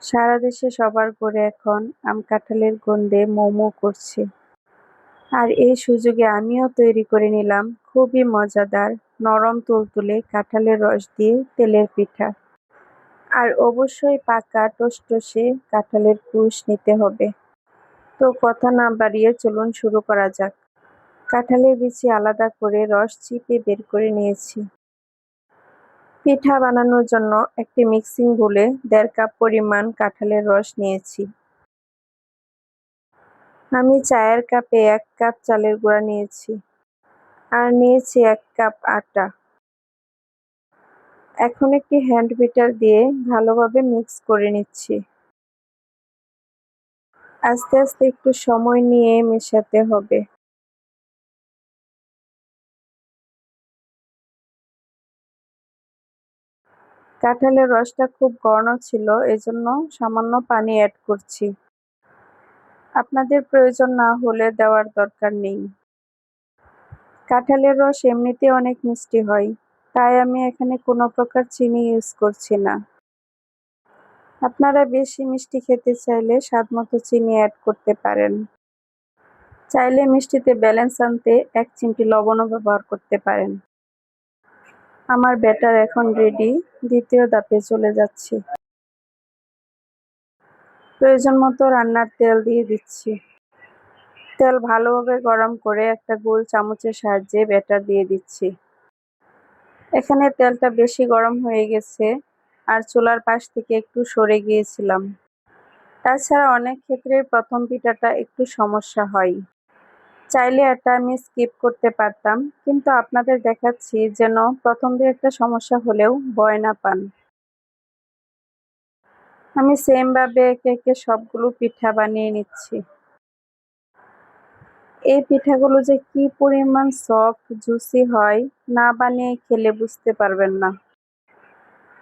সারা দেশে সবার ঘরে এখন আম কাঁঠালের গন্ধে মৌ মৌ করছে। আর এই সুযোগে আমিও তৈরি করে নিলাম খুবই মজাদার নরম তুলতুলে কাঁঠালের রস দিয়ে তেলের পিঠা। আর অবশ্যই পাকা টসটসে কাঁঠালের পুষ নিতে হবে। তো কথা না বাড়িয়ে চলুন শুরু করা যাক। কাঁঠালের বিচি আলাদা করে রস চিপে বের করে নিয়েছি। পিঠা বানানোর জন্য একটি মিক্সিং বোলে 1.5 কাপ পরিমাণ কাঁঠালের রস নিয়েছি। আমি চায়ের কাপে 1 কাপ চালের গুঁড়া নিয়েছি আর নিয়েছি 1 কাপ আটা। এখন একটি হ্যান্ড বিটার দিয়ে ভালোভাবে মিক্স করে নিচ্ছি। আস্তে আস্তে একটু সময় নিয়ে মেশাতে হবে। কাঁঠালের রসটা খুব ঘন ছিল, এজন্য সামান্য পানি অ্যাড করছি। আপনাদের প্রয়োজন না হলে দেওয়ার দরকার নেই। কাঁঠালের রস এমনিতে অনেক মিষ্টি হয়, তাই আমি এখানে কোনো প্রকার চিনি ইউজ করছি না। আপনারা বেশি মিষ্টি খেতে চাইলে স্বাদমতো চিনি অ্যাড করতে পারেন। চাইলে মিষ্টিতে ব্যালেন্স আনতে 1 চিমটি লবণও ব্যবহার করতে পারেন। আমার ব্যাটার এখন রেডি, দ্বিতীয় ধাপে চলে যাচ্ছি। প্রয়োজন মতো রান্নার তেল দিয়ে দিচ্ছি। তেল ভালোভাবে গরম করে একটা গোল চামচের সাহায্যে ব্যাটার দিয়ে দিচ্ছি। এখানে তেলটা বেশি গরম হয়ে গেছে আর চুলার পাশ থেকে একটু সরে গিয়েছিলাম। তাছাড়া অনেক ক্ষেত্রে প্রথম পিঠাটা একটু সমস্যা হয়। চাইলে এটা আমি স্কিপ করতে পারতাম, কিন্তু আপনাদের দেখাচ্ছি যেন প্রথম দিয়ে একটা সমস্যা হলেও ভয় না পান। আমি সেম ভাবে একে একে সবগুলো পিঠা বানিয়ে নিচ্ছি। এই পিঠাগুলো যে কি পরিমাণ সফট জুসি হয়, না বানিয়ে খেলে বুঝতে পারবেন না।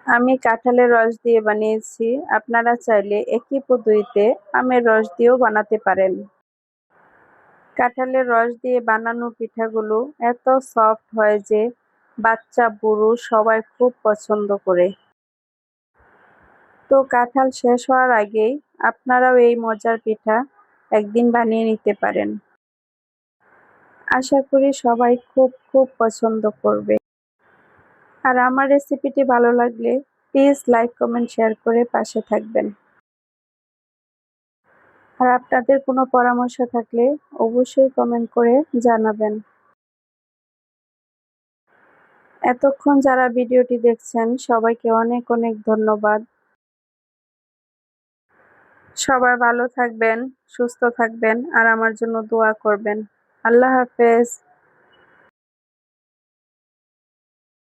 আমি কাঁঠালের রস দিয়ে বানিয়েছি, আপনারা চাইলে একই পদ্ধতিতে আমের রস দিয়েও বানাতে পারেন। কাঁঠালের রস দিয়ে বানানো পিঠাগুলো এত সফট হয় যে বাচ্চা বুড়ো সবাই খুব পছন্দ করে। তো কাঁঠাল শেষ হওয়ার আগেই আপনারাও এই মজার পিঠা একদিন বানিয়ে নিতে পারেন। আশা করি সবাই খুব খুব পছন্দ করবে। আর আমার রেসিপিটি ভালো লাগলে প্লিজ লাইক কমেন্ট শেয়ার করে পাশে থাকবেন। আর আপনাদের কোনো পরামর্শ থাকলে অবশ্যই কমেন্ট করে জানাবেন। এতক্ষণ যারা ভিডিওটি দেখছেন সবাইকে অনেক অনেক ধন্যবাদ। সবাই ভালো থাকবেন, সুস্থ থাকবেন আর আমার জন্য দোয়া করবেন। আল্লাহ হাফেজ।